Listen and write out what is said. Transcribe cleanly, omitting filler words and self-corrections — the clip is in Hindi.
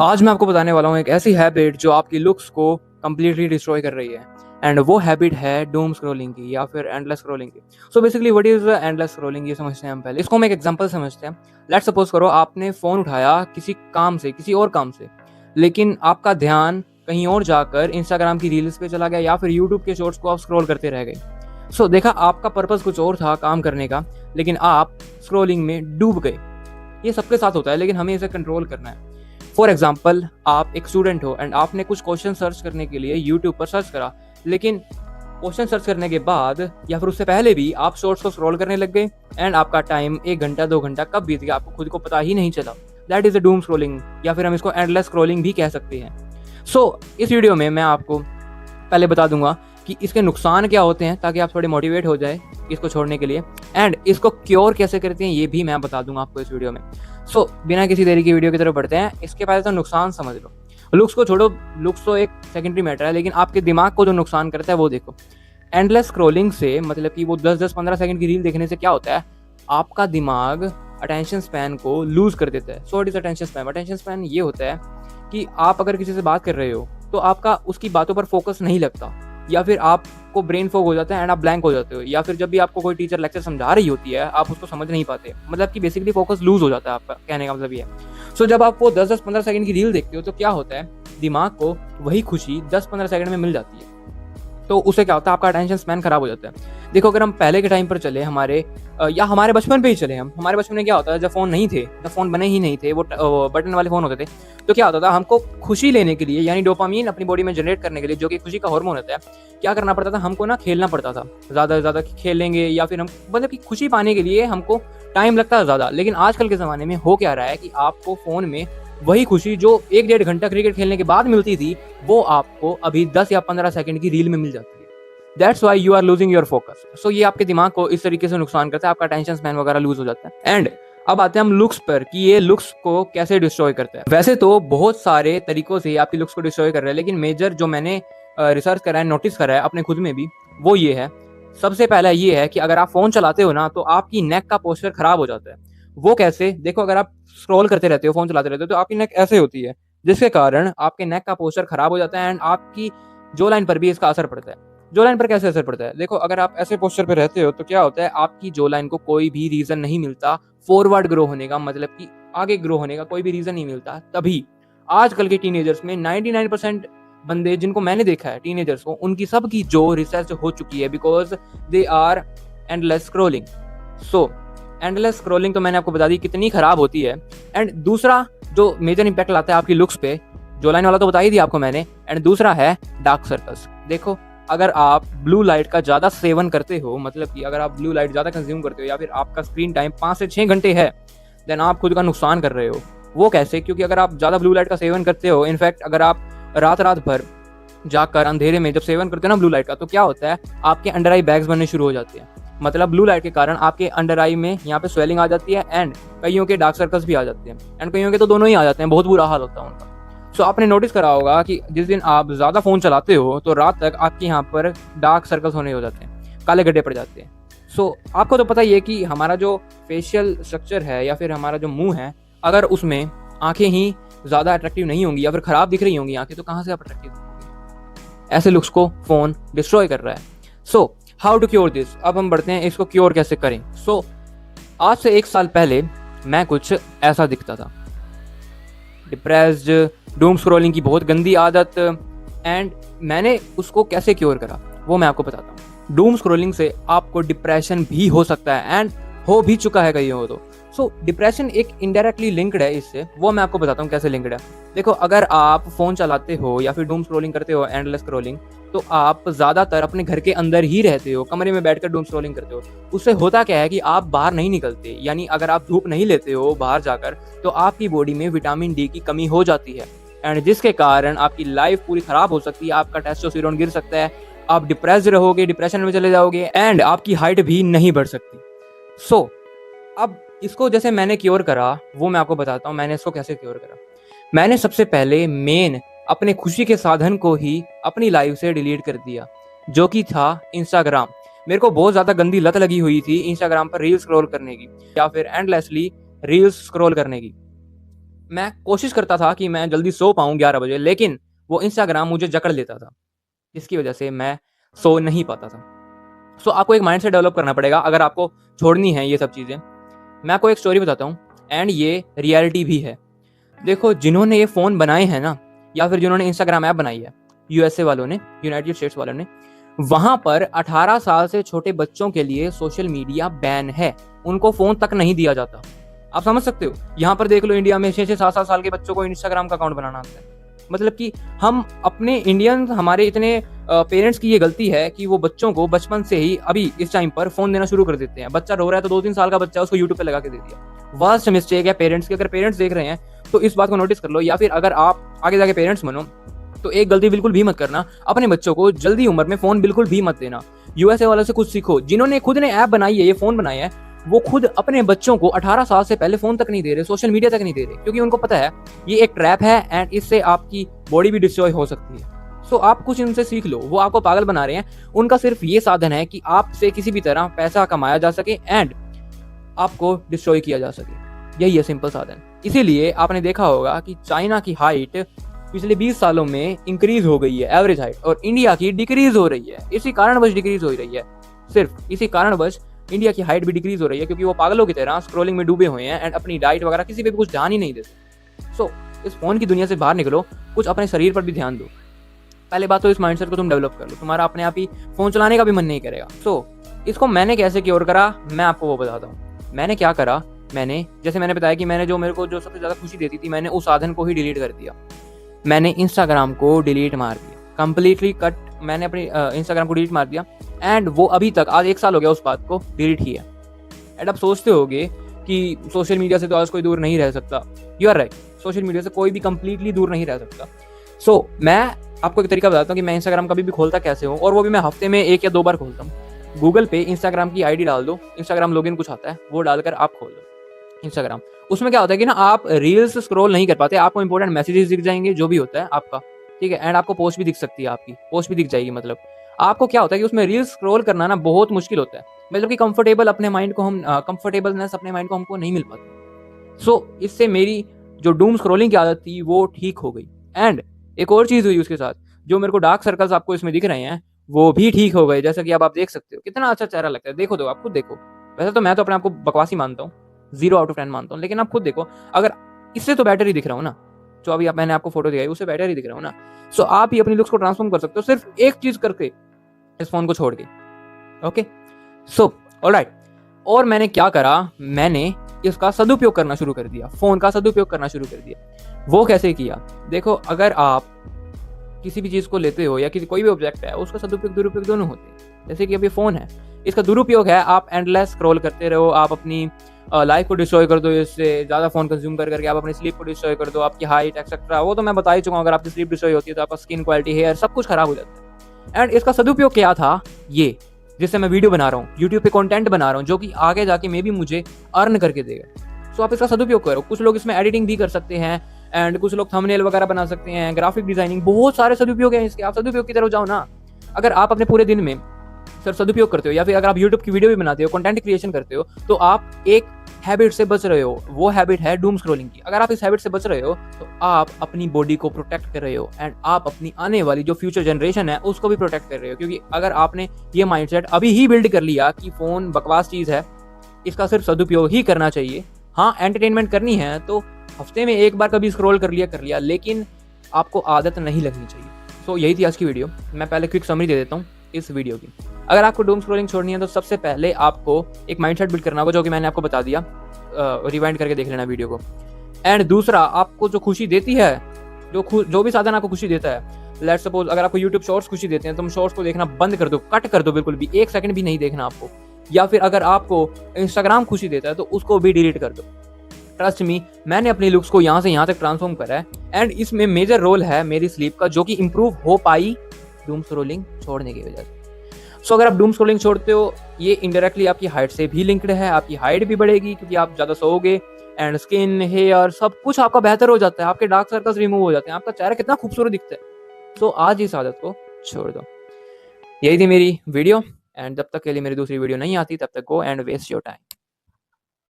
आज मैं आपको बताने वाला हूँ एक ऐसी हैबिट जो आपकी लुक्स को कंप्लीटली डिस्ट्रॉय कर रही है। एंड वो हैबिट है डूम स्क्रॉलिंग की या फिर एंडलेस स्क्रॉलिंग की। So basically what is endless scrolling, ये समझते हैं हम पहले। इसको हम एक एग्जांपल समझते हैं। लेट्स सपोज करो आपने फ़ोन उठाया किसी और काम से, लेकिन आपका ध्यान कहीं और जाकर इंस्टाग्राम की रील्स पे चला गया या फिर यूट्यूब के शॉर्ट्स को आप स्क्रॉल करते रह गए। सो देखा, आपका पर्पस कुछ और था काम करने का, लेकिन आप स्क्रॉलिंग में डूब गए। ये सबके साथ होता है, लेकिन हमें इसे कंट्रोल करना है। फॉर एग्जाम्पल, आप एक स्टूडेंट हो एंड आपने कुछ क्वेश्चन सर्च करने के लिए यूट्यूब पर सर्च करा, लेकिन क्वेश्चन सर्च करने के बाद या फिर उससे पहले भी आप शॉर्ट्स को स्क्रॉल करने लग गए एंड आपका टाइम 1 घंटा 2 घंटा कब बीत गया आपको खुद को पता ही नहीं चला। That is a doom scrolling, या फिर हम इसको एंडलेस स्क्रॉलिंग भी कह सकते हैं। सो इस वीडियो में मैं आपको पहले बता दूंगा कि इसके नुकसान क्या होते हैं, ताकि आप थोड़े मोटिवेट हो जाए इसको छोड़ने के लिए, एंड इसको क्योर कैसे करते हैं ये भी मैं बता दूंगा आपको इस वीडियो में। सो बिना किसी देरी की वीडियो की तरफ बढ़ते हैं। इसके पहले तो नुकसान समझ लो। लुक्स को छोड़ो, लुक्स तो एक सेकेंडरी मैटर है, लेकिन आपके दिमाग को जो नुकसान करता है वो देखो। एंडलेस स्क्रॉलिंग से मतलब कि वो 10-10 15 सेकंड की रील देखने से क्या होता है, आपका दिमाग अटेंशन स्पैन को लूज कर देता है। So what is attention span? Attention span ये होता है कि आप अगर किसी से बात कर रहे हो तो आपका उसकी बातों पर फोकस नहीं लगता, या फिर आपको ब्रेन फॉग हो जाता है एंड आप ब्लैंक हो जाते हो, या फिर जब भी आपको कोई टीचर लेक्चर समझा रही होती है आप उसको समझ नहीं पाते। मतलब कि बेसिकली फोकस लूज हो जाता है आपका, कहने का मतलब ये है। सो जब आप वो 10-10 15 सेकंड की रील देखते हो तो क्या होता है, दिमाग को वही खुशी 10-15 सेकंड में मिल जाती है। तो उससे क्या होता है, आपका अटेंशन स्पैन खराब हो जाता है। देखो, अगर हम पहले के टाइम पर चले, हमारे बचपन पे ही चले, हम हमारे बचपन में क्या होता है, जब फ़ोन नहीं थे, जब फ़ोन बने ही नहीं थे, वो बटन वाले फ़ोन होते थे, तो क्या होता था, हमको खुशी लेने के लिए, यानी डोपामीन अपनी बॉडी में जनरेट करने के लिए, जो कि खुशी का हार्मोन होता है, क्या करना पड़ता था, हमको ना खेलना पड़ता था। ज़्यादा से ज़्यादा खेलेंगे या फिर हम मतलब कि खुशी पाने के लिए हमको टाइम लगता है ज़्यादा। लेकिन आजकल के ज़माने में हो क्या रहा है कि आपको फ़ोन में वही खुशी जो 1-1.5 घंटा क्रिकेट खेलने के बाद मिलती थी, वो आपको अभी 10 या 15 सेकंड की रील में मिल जाती है। That's why you are losing your focus. So ये आपके दिमाग को इस तरीके से नुकसान करता है, आपका अटेंशन स्पैन वगैरह लूज हो जाता है। एंड अब आते हैं हम लुक्स पर कि ये लुक्स को कैसे डिस्ट्रॉय करता है। वैसे तो बहुत सारे तरीकों से आपकी लुक्स को डिस्ट्रॉय कर रहे हैं, लेकिन मेजर जो मैंने रिसर्च करा है, नोटिस करा है अपने खुद में भी, वो ये है। सबसे पहला ये है कि अगर आप फोन चलाते हो ना, तो आपकी नेक का पोस्चर खराब हो जाता है। वो कैसे? देखो, अगर आप स्क्रॉल करते रहते हो, फोन चलाते रहते हो, तो आपकी नेक ऐसे होती है, जिसके कारण आपके नेक का पोस्चर खराब हो जाता है एंड आपकी जो लाइन पर भी इसका असर पड़ता है। जो लाइन पर कैसे असर पड़ता है? देखो, अगर आप ऐसे पोस्चर पे रहते हो तो क्या होता है, आपकी जो लाइन को कोई भी रीजन नहीं मिलता फॉरवर्ड ग्रो होने का, मतलब कि आगे ग्रो होने का कोई भी रीजन नहीं मिलता। तभी आजकल के टीनेजर्स में 99% बंदे जिनको मैंने देखा है, टीनेजर्स को, उनकी सबकी जो रिसर्च हो चुकी है, because they are endless scrolling. So endless scrolling तो मैंने आपको बता दी कितनी खराब होती है। एंड दूसरा जो मेजर इंपैक्ट लाता है आपकी लुक्स पे, जो लाइन वाला तो बता ही दिया आपको मैंने, एंड दूसरा है डार्क सर्कल्स। देखो, अगर आप ब्लू लाइट का ज़्यादा सेवन करते हो, मतलब कि अगर आप ब्लू लाइट ज़्यादा कंज्यूम करते हो, या फिर आपका स्क्रीन टाइम 5 से 6 घंटे है, देन आप खुद का नुकसान कर रहे हो। वो कैसे? क्योंकि अगर आप ज़्यादा ब्लू लाइट का सेवन करते हो, इनफैक्ट अगर आप रात रात भर जाकर अंधेरे में जब सेवन करते हो ना ब्लू लाइट का, तो क्या होता है, आपके अंडर आई बैग्स बनने शुरू हो जाते हैं। मतलब ब्लू लाइट के कारण आपके अंडर आई में यहाँ पे स्वेलिंग आ जाती है एंड कईयों के डार्क सर्कल्स भी आ जाते हैं, एंड कईयों के तो दोनों ही आ जाते हैं, बहुत बुरा हाल होता है उनका। सो आपने नोटिस करा होगा कि जिस दिन आप ज़्यादा फ़ोन चलाते हो तो रात तक आपके यहाँ पर डार्क सर्कल्स होने हो जाते हैं, काले गड्ढे पड़ जाते हैं। सो आपको तो पता ही है कि हमारा जो फेशियल स्ट्रक्चर है या फिर हमारा जो मुंह है, अगर उसमें आंखें ही ज़्यादा अट्रैक्टिव नहीं होंगी या फिर ख़राब दिख रही होंगी आंखें, तो कहाँ से आप अट्रैक्टिव दिखोगे? ऐसे लुक्स को फ़ोन डिस्ट्रॉय कर रहा है। So how to cure this? अब हम बढ़ते हैं, इसको क्योर कैसे करें। सो आज से 1 साल पहले मैं कुछ ऐसा दिखता था, डिप्रेस्ड, डूम स्क्रॉलिंग की बहुत गंदी आदत, एंड मैंने उसको कैसे क्योर करा वो मैं आपको बताता हूँ। डूम स्क्रॉलिंग से आपको डिप्रेशन भी हो सकता है एंड हो भी चुका है कईयों को तो। सो डिप्रेशन एक इनडायरेक्टली लिंक्ड है इससे, वो मैं आपको बताता हूँ कैसे लिंक्ड है। देखो, अगर आप फ़ोन चलाते हो या फिर डूम स्क्रॉलिंग करते हो, एंडलेस स्क्रॉलिंग, तो आप ज़्यादातर अपने घर के अंदर ही रहते हो, कमरे में बैठकर डूम स्क्रॉलिंग करते हो। उससे होता क्या है कि आप बाहर नहीं निकलते, यानी अगर आप धूप नहीं लेते हो बाहर जाकर, तो आपकी बॉडी में विटामिन डी की कमी हो जाती है, एंड जिसके कारण आपकी लाइफ पूरी ख़राब हो सकती है, आपका टेस्टोस्टेरोन गिर सकता है, आप डिप्रेस्ड रहोगे, डिप्रेशन में चले जाओगे, एंड आपकी हाइट भी नहीं बढ़ सकती। सो अब इसको जैसे मैंने क्योर करा वो मैं आपको बताता हूँ, मैंने इसको कैसे क्योर करा। मैंने सबसे पहले अपने खुशी के साधन को ही अपनी लाइफ से डिलीट कर दिया, जो कि था इंस्टाग्राम। मेरे को बहुत ज़्यादा गंदी लत लगी हुई थी इंस्टाग्राम पर रील स्क्रॉल करने की या फिर एंडलेसली रील्स स्क्रॉल करने की। मैं कोशिश करता था कि मैं जल्दी सो पाऊँ 11 बजे, लेकिन वो इंस्टाग्राम मुझे जकड़ लेता था, जिसकी वजह से मैं सो नहीं पाता था। सो आपको एक माइंडसेट डेवलप करना पड़ेगा अगर आपको छोड़नी है ये सब चीज़ें। मैं आपको एक स्टोरी बताता हूँ एंड ये रियलिटी भी है। देखो, जिन्होंने ये फ़ोन बनाए हैं ना, या फिर जिन्होंने इंस्टाग्राम ऐप बनाई है, यूएसए वालों ने, यूनाइटेड स्टेट्स वालों ने, वहाँ पर 18 साल से छोटे बच्चों के लिए सोशल मीडिया बैन है। उनको फ़ोन तक नहीं दिया जाता। आप समझ सकते हो? यहाँ पर देख लो, इंडिया में 6-6 7-7 साल के बच्चों को इंस्टाग्राम का अकाउंट बनाना आता है। मतलब कि हम अपने इंडियन, हमारे इतने पेरेंट्स की ये गलती है कि वो बच्चों को बचपन से ही अभी इस टाइम पर फ़ोन देना शुरू कर देते हैं। बच्चा रो रहा है तो 2-3 साल का बच्चा है, उसको यूट्यूब पे लगा के दे दिया। वर्स्ट मिस्टेक है पेरेंट्स की। अगर पेरेंट्स देख रहे हैं तो इस बात को नोटिस कर लो, या फिर अगर आप आगे जाके पेरेंट्स बनो तो एक गलती बिल्कुल भी मत करना, अपने बच्चों को जल्दी उम्र में फ़ोन बिल्कुल भी मत देना। यूएसए वालों से कुछ सीखो, जिन्होंने खुद ने ऐप बनाई है, ये फ़ोन बनाया है, वो खुद अपने बच्चों को 18 साल से पहले फ़ोन तक नहीं दे रहे, सोशल मीडिया तक नहीं दे रहे, क्योंकि उनको पता है ये एक ट्रैप है एंड इससे आपकी बॉडी भी डिस्ट्रॉय हो सकती है। सो आप कुछ इनसे सीख लो। वो आपको पागल बना रहे हैं, उनका सिर्फ ये साधन है कि आपसे किसी भी तरह पैसा कमाया जा सके एंड आपको डिस्ट्रॉय किया जा सके। यही है सिंपल साधन। इसीलिए आपने देखा होगा कि चाइना की हाइट पिछले 20 सालों में इंक्रीज हो गई है, एवरेज हाइट, और इंडिया की डिक्रीज हो रही है। इसी कारणवश डिक्रीज हो रही है, सिर्फ इसी कारणवश इंडिया की हाइट भी डिक्रीज हो रही है, क्योंकि वो पागलों की तरह स्क्रोलिंग में डूबे हुए हैं एंड अपनी डाइट वगैरह किसी पे भी कुछ ध्यान ही नहीं देते। सो इस फोन की दुनिया से बाहर निकलो, कुछ अपने शरीर पर भी ध्यान दो। पहले बात तो इस माइंडसेट को तुम डेवलप कर लो, तुम्हारा अपने आप ही फोन चलाने का भी मन नहीं करेगा। सो इसको मैंने कैसे क्योर करा, मैं आपको वो बताता हूँ। मैंने क्या करा, जैसे मैंने बताया कि मैंने मेरे को जो सबसे ज़्यादा खुशी देती थी, मैंने उस साधन को ही डिलीट कर दिया। मैंने इंस्टाग्राम को डिलीट मार दिया, कंप्लीटली कट। मैंने अपनी इंस्टाग्राम को डिलीट मार दिया एंड वो अभी तक, आज 1 साल हो गया उस बात को डिलीट किया। एंड आप सोचते होगे कि सोशल मीडिया से तो आज कोई दूर नहीं रह सकता। You are right, social media से कोई भी कंप्लीटली दूर नहीं रह सकता। सो मैं आपको एक तरीका बताता हूँ कि मैं इंस्टाग्राम कभी भी खोलता कैसे हूँ, और वो भी मैं हफ्ते में 1 या 2 बार खोलता हूँ। गूगल पे इंस्टाग्राम की आईडी डाल दो, इंस्टाग्राम लॉगिन कुछ आता है, वो डालकर आप खोल दो इंस्टाग्राम। उसमें क्या होता है कि ना, आप रील्स स्क्रॉल नहीं कर पाते, आपको इंपॉर्टेंट मैसेजेस दिख जाएंगे, जो भी होता है आपका, ठीक है, एंड आपको पोस्ट भी दिख सकती है, आपकी पोस्ट भी दिख जाएगी। मतलब आपको क्या होता है कि उसमें रील्स स्क्रॉल करना ना बहुत मुश्किल होता है, मतलब कि कंफर्टेबलनेस अपने माइंड को हमको नहीं मिल पाती। सो इससे मेरी जो डूम स्क्रॉलिंग की आदत थी वो ठीक हो गई। एंड एक और चीज़ हुई उसके साथ, जो मेरे को डार्क सर्कल्स आपको इसमें दिख रहे हैं वो भी ठीक हो गए। जैसा कि अब आप देख सकते हो कितना अच्छा चेहरा लगता है। देखो तो आप खुद देखो। वैसे तो मैं तो अपने आप को बकवासी मानता हूँ, 0 आउट ऑफ 10 मानता हूँ, लेकिन आप खुद देखो, अगर इससे तो बेटर ही दिख रहा हूँ ना, जो अभी मैंने आपको फोटो दिखाई उससे बेटर ही दिख रहा हूँ ना। सो आप ही अपनी लुक्स को ट्रांसफॉर्म कर सकते हो सिर्फ एक चीज करके, इस फोन को छोड़ के। Okay, so alright. और मैंने क्या करा, मैंने इसका सदुपयोग करना शुरू कर दिया, फोन का सदुपयोग करना शुरू कर दिया। वो कैसे किया, देखो, अगर आप किसी भी चीज को लेते हो या किसी कोई भी ऑब्जेक्ट है, उसका सदुपयोग दुरुपयोग दोनों होते हैं। जैसे कि अब ये फोन है, इसका दुरुपयोग है आप एंडलेस स्क्रॉल करते रहो, आप अपनी लाइफ को डिस्ट्रॉय कर दो, इससे ज़्यादा फोन कंज्यूम करके आप अपनी स्लीप को डिस्ट्रॉय कर दो, आपकी हाइट एक्सेट्रा, वो तो मैं बता ही चुका हूँ। अगर आपकी स्लीप डिस्ट्रॉय होती है तो आपका स्किन क्वालिटी, हेयर, सब कुछ खराब हो जाता है। एंड इसका सदुपयोग क्या था, ये जिससे मैं वीडियो बना रहा हूँ, यूट्यूब पे कंटेंट बना रहा हूँ, जो कि आगे जाके मे भी मुझे अर्न करके देगा। सो आप इसका सदुपयोग करो। कुछ लोग इसमें एडिटिंग भी कर सकते हैं एंड कुछ लोग थंबनेल वगैरह बना सकते हैं, ग्राफिक डिजाइनिंग, बहुत सारे सदुपयोग हैं इसके। आप सदुपयोग की तरफ जाओ ना। अगर आप अपने पूरे दिन में सिर्फ सदुपयोग करते हो, या फिर अगर आप यूट्यूब की वीडियो भी बनाते हो, कंटेंट क्रिएशन करते हो, तो आप एक हैबिट से बच रहे हो। वो हैबिट है डूम स्क्रॉलिंग की। अगर आप इस हैबिट से बच रहे हो तो आप अपनी बॉडी को प्रोटेक्ट कर रहे हो एंड आप अपनी आने वाली जो फ्यूचर जनरेशन है उसको भी प्रोटेक्ट कर रहे हो। क्योंकि अगर आपने ये माइंडसेट अभी ही बिल्ड कर लिया कि फोन बकवास चीज है, इसका सिर्फ सदुपयोग ही करना चाहिए, हाँ एंटरटेनमेंट करनी है तो हफ्ते में 1 बार कभी स्क्रॉल कर लिया, लेकिन आपको आदत नहीं लगनी चाहिए। सो यही थी आज की वीडियो। मैं पहले क्विक समरी दे देता हूँ इस वीडियो की। अगर आपको डूम स्क्रॉलिंग छोड़नी है तो सबसे पहले आपको एक माइंडसेट बिल्ड करना होगा, जो कि मैंने आपको बता दिया, रिवाइंड करके देख लेना वीडियो को। एंड दूसरा, आपको जो खुशी देती है, जो भी साधन आपको खुशी देता है, लेट्स सपोज अगर आपको यूट्यूब शॉर्ट्स खुशी देते हैं, तुम शॉर्ट्स को देखना बंद कर दो, कट कर दो, बिल्कुल भी 1 सेकंड भी नहीं देखना आपको। या फिर अगर आपको इंस्टाग्राम खुशी देता है तो उसको भी डिलीट कर दो। ट्रस्ट मी, मैंने अपनी लुक्स को यहाँ से यहाँ तक ट्रांसफॉर्म करा है एंड इसमें मेजर रोल है मेरी स्लीप का, जो कि इंप्रूव हो पाई डूम स्क्रॉलिंग छोड़ने की वजह से। सो अगर आप डूम स्क्रॉलिंग छोड़ते हो, ये इनडायरेक्टली आपकी हाइट से भी लिंक्ड है। आपकी हाइट भी बढ़ेगी क्योंकि आप ज़्यादा सोओगे एंड स्किन, हेयर, सब कुछ आपका बेहतर हो जाता है, आपके डार्क सर्कल्स रिमूव हो जाते हैं, आपका चेहरा कितना खूबसूरत दिखता है। सो आज इस आदत को छोड़ दो। यही थी मेरी वीडियो एंड जब तक के लिए मेरी दूसरी वीडियो नहीं आती तब तक go and waste your time.